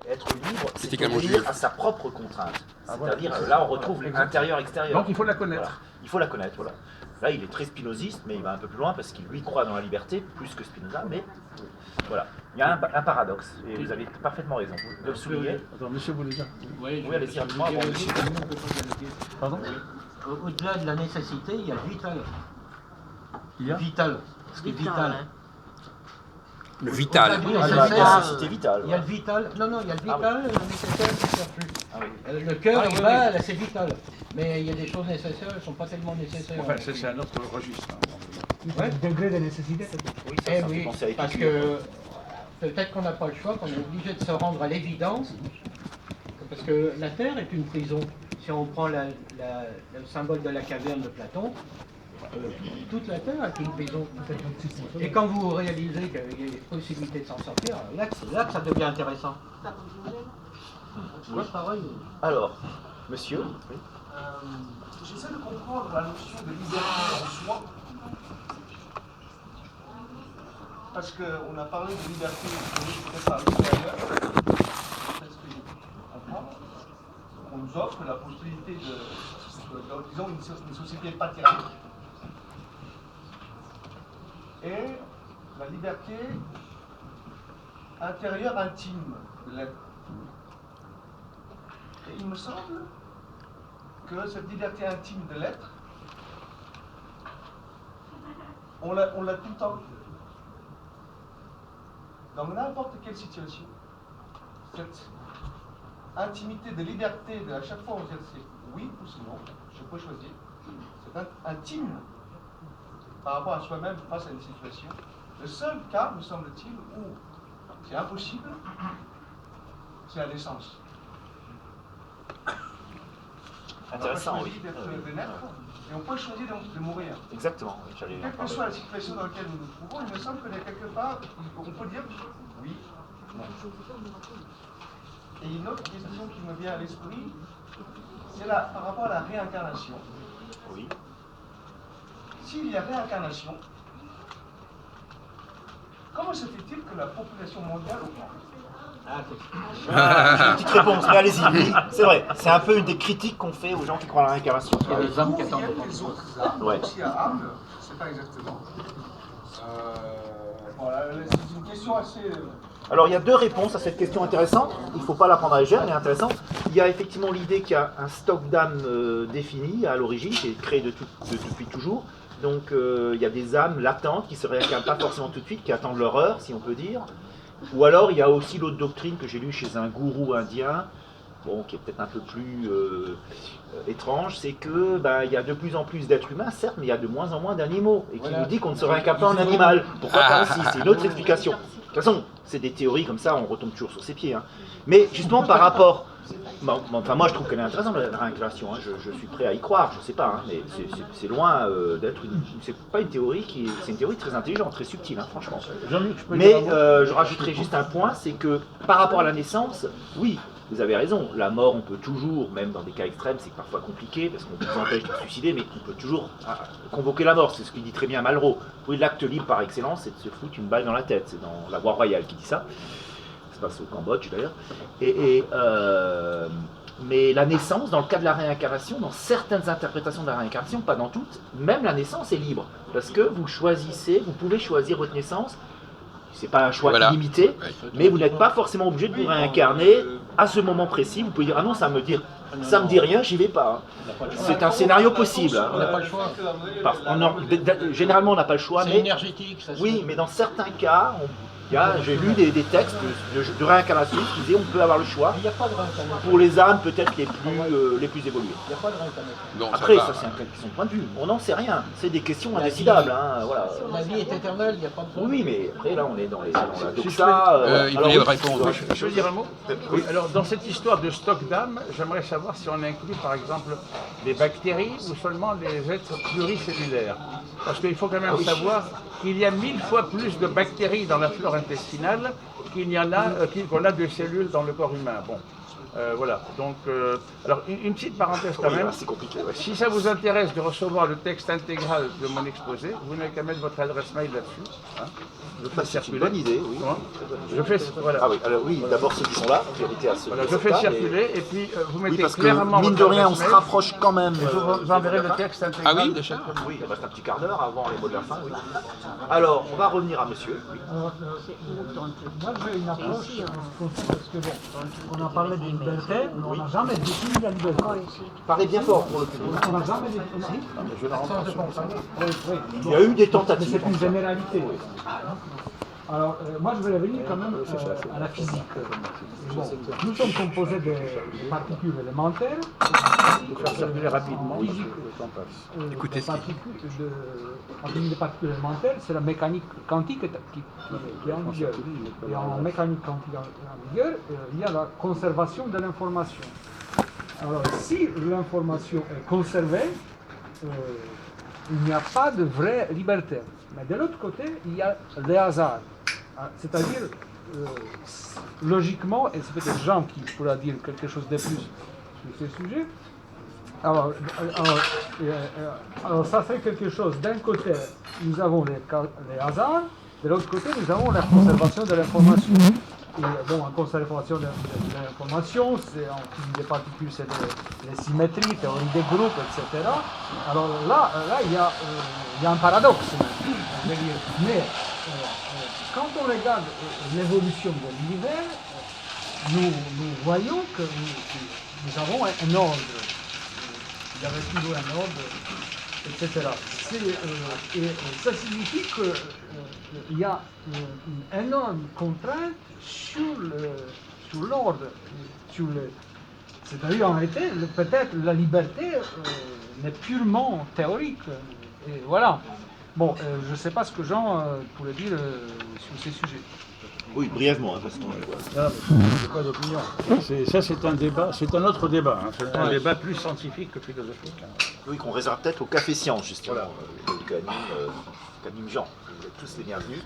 Être libre, c'est Typiquement obéir juif. à sa propre contrainte. voilà. C'est-à-dire, là, on retrouve l'intérieur-extérieur. Donc il faut la connaître. Voilà. Il faut la connaître, voilà. Là, il est très spinoziste, mais il va un peu plus loin parce qu'il lui croit dans la liberté plus que Spinoza, mais voilà. Il y a un paradoxe, et vous avez parfaitement raison de le souligner. Attends, monsieur voulait dire. Oui, allez-y rapidement avant monsieur. Pardon? Au-delà de la nécessité, il y a le vital. Il y a Vital. Ce qui est vital. Le vital. Au-delà du Ah, la nécessaire, nécessité vitale. il y a le vital. Non, non, il y a le vital, le nécessaire qui ne sert plus. Ah oui. Le cœur, Ah, il oui, va, là, c'est vital. Mais il y a des choses nécessaires, elles ne sont pas tellement nécessaires. Enfin, c'est un autre registre. Ouais. Degré de nécessité, c'est tout. Oui, ça, Eh ça me fait oui, penser à parce Épicure. que peut-être qu'on n'a pas le choix, qu'on est obligé de se rendre à l'évidence, parce que la Terre est une prison. Si on prend le symbole de la caverne de Platon, toute la Terre est une prison. Et quand vous réalisez qu'il y a des possibilités de s'en sortir, c'est là que ça devient intéressant. Oui. Pareil. Alors, monsieur, oui. J'essaie de comprendre la notion de liberté en soi. Parce qu'on a parlé de liberté peut-être à l'extérieur. C'est ce que je comprends. On nous offre la possibilité disons, une société patriarcale. Et la liberté intérieure intime de l'être. Et il me semble que cette liberté intime de l'être, on l'a tout le temps. Dans n'importe quelle situation, cette intimité de liberté de à chaque fois on dit c'est oui ou c'est non, je peux choisir. C'est intime par rapport à soi-même face à une situation. Le seul cas, me semble-t-il, où c'est impossible, c'est la naissance. Intéressant, on peut oui. choisir de naître, et on peut choisir donc de mourir. Exactement, oui, j'allais en Quelle que parler. soit la situation dans laquelle nous nous trouvons, il me semble que quelque part, on peut dire oui, non. Et une autre question qui me vient à l'esprit, c'est par rapport à la réincarnation. Oui. S'il y a réincarnation, comment se fait-il que la population mondiale augmente? J'ai une petite réponse, mais allez-y, oui, c'est vrai. C'est un peu une des critiques qu'on fait aux gens qui croient à la réincarnation. Il y a des hommes D'où qui attendent viennent de les comprendre. autres âmes? Ouais. Donc, s'il y a âme, je ne sais pas exactement. Voilà, c'est une question assez... Alors il y a deux réponses à cette question intéressante. Il ne faut pas la prendre à la légère, elle est intéressante. Il y a effectivement l'idée qu'il y a un stock d'âmes défini à l'origine, qui est créé depuis toujours. Donc il y a des âmes latentes qui ne se réincarnent pas forcément tout de suite, qui attendent leur heure, si on peut dire. Ou alors il y a aussi l'autre doctrine que j'ai lue chez un gourou indien, bon, qui est peut-être un peu plus étrange, c'est que il y a de plus en plus d'êtres humains, certes, mais il y a de moins en moins d'animaux, et qui nous dit qu'on ne se réincarne pas en animal. Pourquoi pas aussi? C'est une autre explication. De toute façon, c'est des théories comme ça, on retombe toujours sur ses pieds. Hein. Mais justement par rapport... Enfin, moi je trouve qu'elle est intéressante la réincarnation, hein. Je suis prêt à y croire, je sais pas, hein, mais c'est loin d'être une... C'est pas une théorie qui... C'est une théorie très intelligente, très subtile, hein, franchement. Jean-Luc, je peux Mais dire un mot je rajouterai juste un point, c'est que par rapport à la naissance, oui, vous avez raison, la mort on peut toujours, même dans des cas extrêmes, c'est parfois compliqué, parce qu'on vous empêche de se suicider, mais on peut toujours convoquer la mort, c'est ce que dit très bien Malraux. Oui, l'acte libre par excellence, c'est de se foutre une balle dans la tête, c'est dans La Voie Royale qui dit ça. Ça se passe au Cambodge d'ailleurs. Mais la naissance, dans le cas de la réincarnation, dans certaines interprétations de la réincarnation, pas dans toutes, même la naissance est libre. Parce que vous choisissez, vous pouvez choisir votre naissance. C'est pas un choix illimité, mais vous n'êtes pas forcément obligé de vous réincarner à ce moment précis. Vous pouvez dire, ah non, ça me dit rien, j'y vais pas. C'est un scénario possible. On n'a pas le choix. Généralement, on n'a pas le choix. C'est énergétique, ça se Oui, mais dans certains cas, j'ai lu des textes de réincarnation qui disaient on peut avoir le choix. Il n'y a pas de réincarnation. Pour les âmes peut-être les plus évoluées. Il n'y a pas de réincarnation. Non, Après, va. ça c'est une question de point de vue. On n'en sait rien. C'est des questions indécidables. Hein, voilà. La vie est éternelle, il n'y a pas de... Oui, mais après là on est dans la Si doxa. il peut y répondre. Je veux dire un mot? Oui, alors dans cette histoire de stock d'âme, j'aimerais savoir si on inclut par exemple les bactéries ou seulement les êtres pluricellulaires. Parce qu'il faut quand même savoir qu'il y a 1000 fois plus de bactéries dans la flore intestinale qu'il y en a, qu'on a de cellules dans le corps humain. Bon. Voilà, donc, alors une petite parenthèse quand même. C'est compliqué, ouais. Si ça vous intéresse de recevoir le texte intégral de mon exposé, vous n'avez qu'à mettre votre adresse mail là-dessus. Hein. Je fais C'est une circuler. bonne idée, oui. Hein. Je fais, voilà. Ah oui, alors oui, d'abord ceux qui sont là, priorité à ceux Voilà, qui je sont fais là, circuler et puis vous Oui, mettez parce que clairement mine de votre rien, on adresse se mail. rapproche quand même. Et je vous enverrai le texte intégral. Ah oui, déjà. Oui, il reste un petit quart d'heure avant les mots de la fin. Oui. Alors, on va revenir à monsieur. Oui. Alors, moi j'ai une approche parce que bon, on a parlé de liberté, mais on n'a jamais défini la liberté. Parlez bien fort pour le public. On n'a jamais défini. Il y a eu des Mais tentatives. c'est une généralité. Alors, moi je vais revenir quand même à la physique. Bon, nous sommes composés de particules élémentaires. Pour faire circuler rapidement. Écoutez, Des particules élémentaires, c'est la mécanique quantique qui est en vigueur. Et en mécanique quantique en vigueur, il y a la conservation de l'information. Alors, si l'information est conservée, il n'y a pas de vraie liberté. Mais de l'autre côté, il y a le hasard. C'est-à-dire, logiquement, et c'est peut-être Jean qui pourra dire quelque chose de plus sur ce sujet. Alors, ça fait quelque chose. D'un côté, nous avons les hasards, de l'autre côté, nous avons la conservation de l'information. Et bon, en conservation de l'information, c'est en physique des particules, c'est les symétries, théorie des groupes, etc. Alors là, il y a un paradoxe. Mais quand on regarde l'évolution de l'univers, nous voyons que nous avons un ordre. Il y avait toujours un ordre, etc. Et ça signifie qu'il y a une énorme contrainte sur l'ordre. C'est-à-dire, en réalité, peut-être la liberté n'est purement théorique. Et voilà. Bon, je ne sais pas ce que Jean pourrait dire sur ces sujets. Oui, brièvement, hein, parce qu'on Je n'ai pas d'opinion. Ça, c'est un débat, c'est un autre débat. Hein. C'est un débat plus scientifique que philosophique. Hein. Oui, qu'on réserve peut-être au café science, justement, qu'anime Jean. Vous êtes tous les bienvenus.